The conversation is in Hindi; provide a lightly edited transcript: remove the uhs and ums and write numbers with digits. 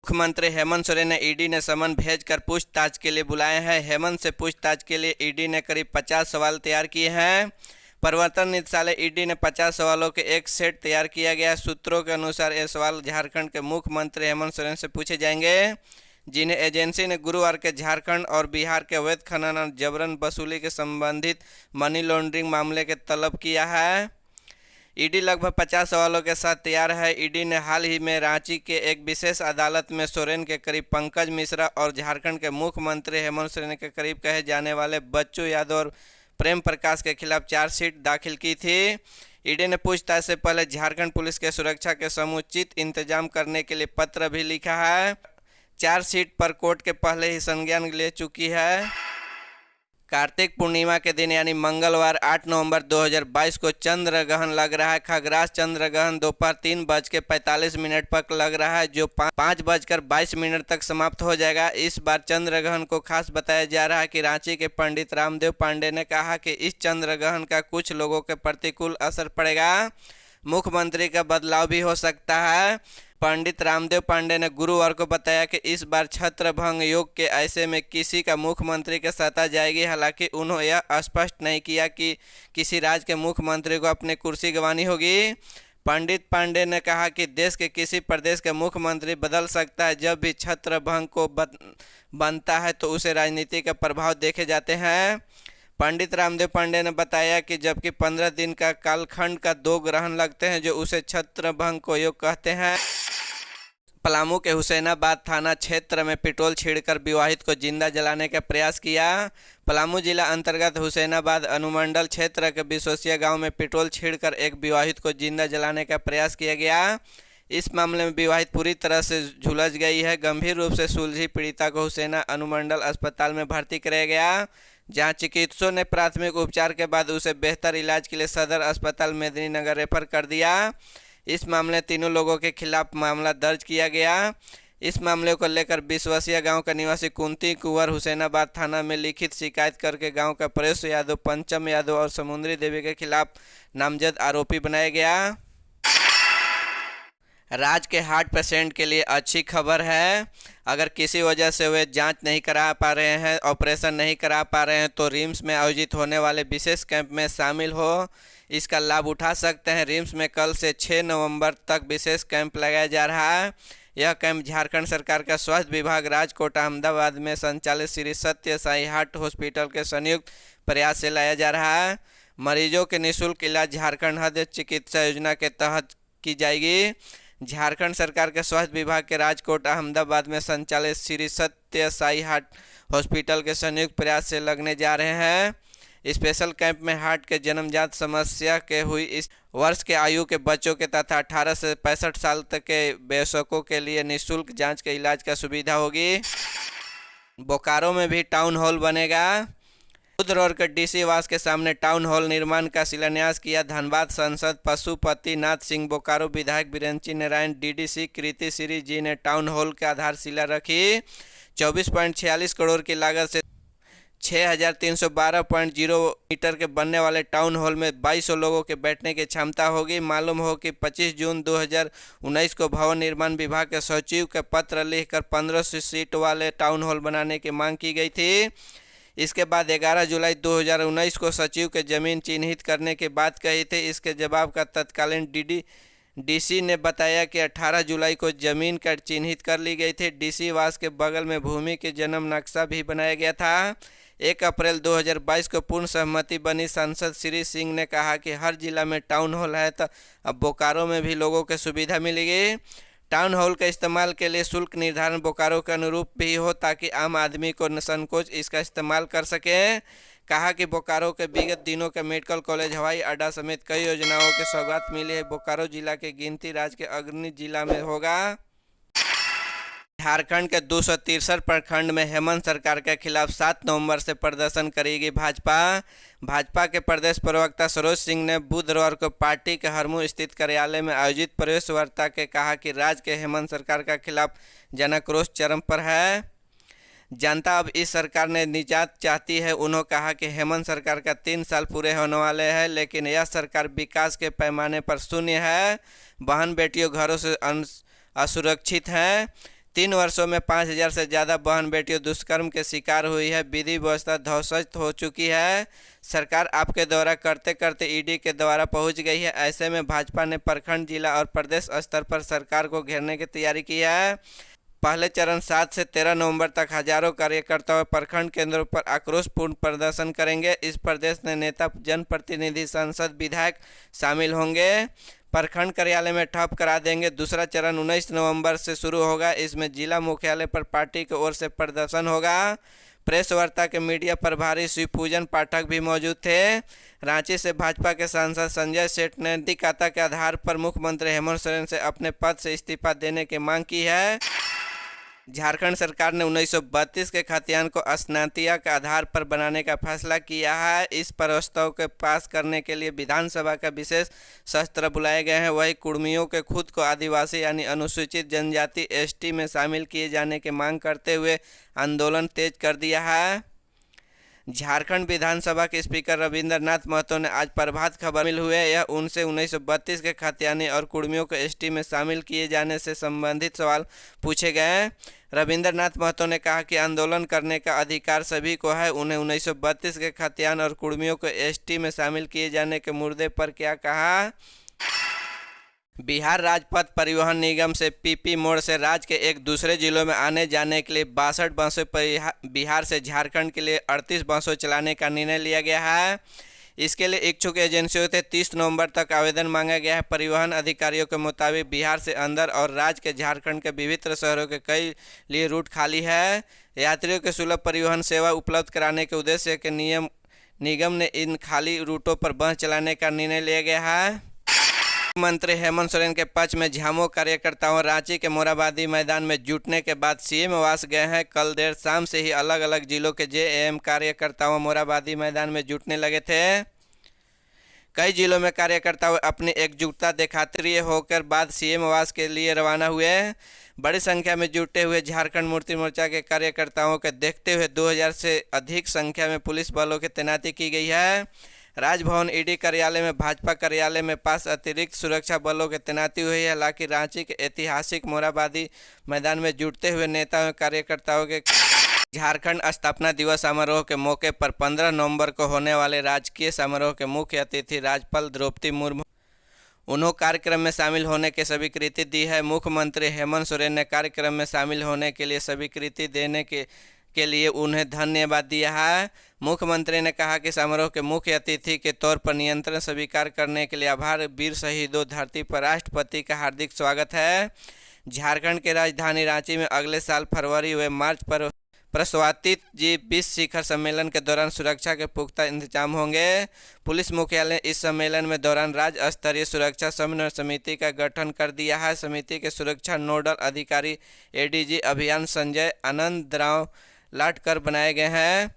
मुख्यमंत्री हेमंत सोरेन ने ईडी ने समन भेजकर पूछताछ के लिए बुलाए हैं। हेमंत से पूछताछ के लिए ईडी ने करीब 50 सवाल तैयार किए हैं। प्रवर्तन निदेशालय ईडी ने 50 सवालों के एक सेट तैयार किया गया। सूत्रों के अनुसार ये सवाल झारखंड के मुख्यमंत्री हेमंत सोरेन से पूछे जाएंगे, जिन्हें एजेंसी ने गुरुवार के झारखंड और बिहार के अवैध खनन और जबरन वसूली के संबंधित मनी लॉन्ड्रिंग मामले के तलब किया है। ईडी लगभग 50 सवालों के साथ तैयार है। ईडी ने हाल ही में रांची के एक विशेष अदालत में सोरेन के करीब पंकज मिश्रा और झारखंड के मुख्यमंत्री हेमंत सोरेन के करीब कहे जाने वाले बच्चू यादव और प्रेम प्रकाश के खिलाफ चार्जशीट दाखिल की थी। ईडी ने पूछताछ से पहले झारखंड पुलिस के सुरक्षा के समुचित इंतजाम करने के लिए पत्र भी लिखा है। चार्जशीट पर कोर्ट के पहले ही संज्ञान ले चुकी है। कार्तिक पूर्णिमा के दिन यानी मंगलवार 8 नवंबर 2022 को चंद्र ग्रहण लग रहा है। खग्रास चंद्र ग्रहण दोपहर 3:45 पर लग रहा है, जो 5:22 तक समाप्त हो जाएगा। इस बार चंद्र ग्रहण को खास बताया जा रहा है कि रांची के पंडित रामदेव पांडे ने कहा कि इस चंद्र ग्रहण का कुछ लोगों के प्रतिकूल असर पड़ेगा, मुख्यमंत्री का बदलाव भी हो सकता है। पंडित रामदेव पांडे ने गुरुवार को बताया कि इस बार छत्रभंग योग के ऐसे में किसी का मुख्यमंत्री के सत्ता जाएगी। हालांकि उन्होंने यह स्पष्ट नहीं किया कि किसी राज्य के मुख्यमंत्री को अपनी कुर्सी गंवानी होगी। पंडित पांडे ने कहा कि देश के किसी प्रदेश का मुख्यमंत्री बदल सकता है। जब भी छत्रभंग को बनता है तो उसे राजनीति का प्रभाव देखे जाते हैं। पंडित रामदेव पांडे ने बताया कि जबकि 15 दिन का कालखंड का 2 ग्रहण लगते हैं, जो उसे छत्रभंग को योग कहते हैं। पलामू के हुसैनाबाद थाना क्षेत्र में पेट्रोल छिड़कर विवाहित को जिंदा जलाने का प्रयास किया। पलामू जिला अंतर्गत हुसैनाबाद अनुमंडल क्षेत्र के बिसोसिया गांव में पेट्रोल छिड़कर एक विवाहित को जिंदा जलाने का प्रयास किया गया। इस मामले में विवाहित पूरी तरह से झुलस गई है। गंभीर रूप से सुलझी पीड़िता को हुसैना अनुमंडल अस्पताल में भर्ती कराया गया, जहां चिकित्सकों ने प्राथमिक उपचार के बाद उसे बेहतर इलाज के लिए सदर अस्पताल मेदिनीनगर रेफर कर दिया। इस मामले में तीनों लोगों के खिलाफ मामला दर्ज किया गया। इस मामले को लेकर बिसवसिया गांव का निवासी कुंती कुंवर हुसैनाबाद थाना में लिखित शिकायत करके गांव का परेश यादव, पंचम यादव और समुद्री देवी के खिलाफ नामजद आरोपी बनाया गया। राज्य के हार्ट पेशेंट के लिए अच्छी खबर है। अगर किसी वजह से वे जांच नहीं करा पा रहे हैं, ऑपरेशन नहीं करा पा रहे हैं, तो रिम्स में आयोजित होने वाले विशेष कैंप में शामिल हो इसका लाभ उठा सकते हैं। रिम्स में कल से 6 नवंबर तक विशेष कैंप लगाया जा रहा है। यह कैंप झारखंड सरकार का स्वास्थ्य विभाग राजकोट अहमदाबाद में संचालित श्री सत्य साई हार्ट हॉस्पिटल के संयुक्त प्रयास से लाया जा रहा है। मरीजों के निःशुल्क इलाज झारखंड हृदय चिकित्सा योजना के तहत की जाएगी। झारखंड सरकार के स्वास्थ्य विभाग के राजकोट अहमदाबाद में संचालित श्री सत्य साई हार्ट हॉस्पिटल के संयुक्त प्रयास से लगने जा रहे हैं। स्पेशल कैंप में हार्ट के जन्मजात समस्या के हुई इस वर्ष के आयु के बच्चों के तथा 18 से 65 साल तक के वयस्कों के लिए निःशुल्क जांच के इलाज का सुविधा होगी। बोकारो में भी टाउन हॉल बनेगा। बुध रोड के डीसी आवास के सामने टाउन हॉल निर्माण का शिलान्यास किया। धनबाद सांसद पशुपति नाथ सिंह, बोकारो विधायक बिरंची नारायण, डीडीसी कृति श्री जी ने टाउन हॉल की आधारशिला रखी। 24.46 करोड़ की लागत से 6312.0 मीटर के बनने वाले टाउन हॉल में 2200 लोगों के बैठने की क्षमता होगी। मालूम हो कि 25 जून 2019 को भवन निर्माण विभाग के सचिव के पत्र लिखकर 1500 सीट वाले टाउन हॉल बनाने की मांग की गई थी। इसके बाद 11 जुलाई 2019 को सचिव के जमीन चिन्हित करने की बात कही थी। इसके जवाब का तत्कालीन डीसी ने बताया कि 18 जुलाई को जमीन का चिन्हित कर ली गई थी। डीसी आवास के बगल में भूमि के जन्म नक्शा भी बनाया गया था। 1 अप्रैल 2022 को पूर्ण सहमति बनी। सांसद श्री सिंह ने कहा कि हर जिला में टाउन हॉल है तो अब बोकारो में भी लोगों को सुविधा मिलेगी। टाउन हॉल के इस्तेमाल के लिए शुल्क निर्धारण बोकारो के अनुरूप भी हो, ताकि आम आदमी को संकोच इसका इस्तेमाल कर सके। कहा कि बोकारो के विगत दिनों के मेडिकल कॉलेज, हवाई अड्डा समेत कई योजनाओं की सौगात मिली है। बोकारो जिला की गिनती राज्य के अग्रणी जिला में होगा। झारखंड के 263 प्रखंड में हेमंत सरकार के खिलाफ 7 नवंबर से प्रदर्शन करेगी भाजपा के प्रदेश प्रवक्ता सरोज सिंह ने बुधवार को पार्टी के हरमू स्थित कार्यालय में आयोजित प्रेस वार्ता के कहा कि राज्य के हेमंत सरकार के खिलाफ जनाक्रोश चरम पर है। जनता अब इस सरकार ने निजात चाहती है। उन्होंने कहा कि हेमंत सरकार का 3 साल पूरे होने वाले हैं, लेकिन यह सरकार विकास के पैमाने पर शून्य है। बहन बेटियों घरों से असुरक्षित हैं। 3 वर्षों में 5,000 से ज़्यादा बहन बेटियों दुष्कर्म के शिकार हुई है। विधि व्यवस्था ध्वस्त हो चुकी है। सरकार आपके दौरा करते करते ईडी के द्वारा पहुंच गई है। ऐसे में भाजपा ने प्रखंड, जिला और प्रदेश स्तर पर सरकार को घेरने की तैयारी की है। पहले चरण 7 से 13 नवंबर तक हजारों कार्यकर्ता प्रखंड केंद्रों पर आक्रोशपूर्ण प्रदर्शन करेंगे। इस प्रदेश में नेता, जनप्रतिनिधि, सांसद, विधायक शामिल होंगे। प्रखंड कार्यालय में ठप करा देंगे। दूसरा चरण 19 नवंबर से शुरू होगा। इसमें जिला मुख्यालय पर पार्टी की ओर से प्रदर्शन होगा। प्रेस वार्ता के मीडिया प्रभारी शिवपूजन पाठक भी मौजूद थे। रांची से भाजपा के सांसद संजय सेठ ने दिखाता के आधार पर मुख्यमंत्री हेमंत सोरेन से अपने पद से इस्तीफा देने की मांग की है। झारखंड सरकार ने 1932 के खतियान को स्नातकीय के आधार पर बनाने का फैसला किया है। इस प्रस्ताव के पास करने के लिए विधानसभा का विशेष सत्र बुलाए गए हैं। वही कुर्मियों के खुद को आदिवासी यानी अनुसूचित जनजाति एसटी में शामिल किए जाने की मांग करते हुए आंदोलन तेज कर दिया है। झारखंड विधानसभा के स्पीकर रविंद्र नाथ महतो ने आज प्रभात खबर मिल हुए यह उनसे 1932 के खतियानी और कुर्मियों को एसटी में शामिल किए जाने से संबंधित सवाल पूछे गए। रविंद्र नाथ महतो ने कहा कि आंदोलन करने का अधिकार सभी को है। उन्हें 1932 के खतियान और कुर्मियों को एसटी में शामिल किए जाने के मुद्दे पर क्या कहा। बिहार राजपथ परिवहन निगम से पीपी मोड़ से राज्य के एक दूसरे जिलों में आने जाने के लिए 62 बसों, बिहार से झारखंड के लिए 38 बसों चलाने का निर्णय लिया गया है। इसके लिए इच्छुक एजेंसियों से 30 नवंबर तक आवेदन मांगा गया है। परिवहन अधिकारियों के मुताबिक बिहार से अंदर और राज्य के झारखंड के विभिन्न शहरों के कई लिए रूट खाली है। यात्रियों के सुलभ परिवहन सेवा उपलब्ध कराने के उद्देश्य के निगम ने इन खाली रूटों पर बस चलाने का निर्णय लिया गया है। मुख्यमंत्री हेमंत सोरेन के पक्ष में झामो कार्यकर्ताओं रांची के मोरहाबादी मैदान में जुटने के बाद सीएम आवास गए हैं। कल देर शाम से ही अलग अलग जिलों के जेएएम कार्यकर्ताओं मोरहाबादी मैदान में जुटने लगे थे। कई जिलों में कार्यकर्ताओं अपनी एकजुटता दिखाते होकर बाद सीएम आवास के लिए रवाना हुए। बड़ी संख्या में जुटे हुए झारखंड मुक्ति मोर्चा के कार्यकर्ताओं के देखते हुए 2000 से अधिक संख्या में पुलिस बलों की तैनाती की गई है। राजभवन, ईडी कार्यालय में, भाजपा कार्यालय में पास अतिरिक्त सुरक्षा बलों की तैनाती हुई है। हालांकि रांची के ऐतिहासिक मोरहाबादी मैदान में जुटते हुए नेताओं और कार्यकर्ताओं के झारखंड स्थापना दिवस समारोह के मौके पर 15 नवंबर को होने वाले राजकीय समारोह के मुख्य अतिथि राज्यपाल द्रौपदी मुर्मू उन्होंने कार्यक्रम में शामिल होने की स्वीकृति दी है। मुख्यमंत्री हेमंत सोरेन ने कार्यक्रम में शामिल होने के लिए स्वीकृति देने के लिए उन्हें धन्यवाद दिया है। मुख्यमंत्री ने कहा कि समारोह के मुख्य अतिथि के तौर पर नियंत्रण स्वीकार करने के लिए आभार। वीर शहीदों धरती पर राष्ट्रपति का हार्दिक स्वागत है। झारखंड की राजधानी रांची में अगले साल फरवरी व मार्च पर प्रस्तावित G20 शिखर सम्मेलन के दौरान सुरक्षा के पुख्ता इंतजाम होंगे। पुलिस मुख्यालय इस सम्मेलन में दौरान राज्य स्तरीय सुरक्षा समन्वय समिति का गठन कर दिया है। समिति के सुरक्षा नोडल अधिकारी एडीजी अभियान संजय आनंद राव लाटकर बनाए गए हैं।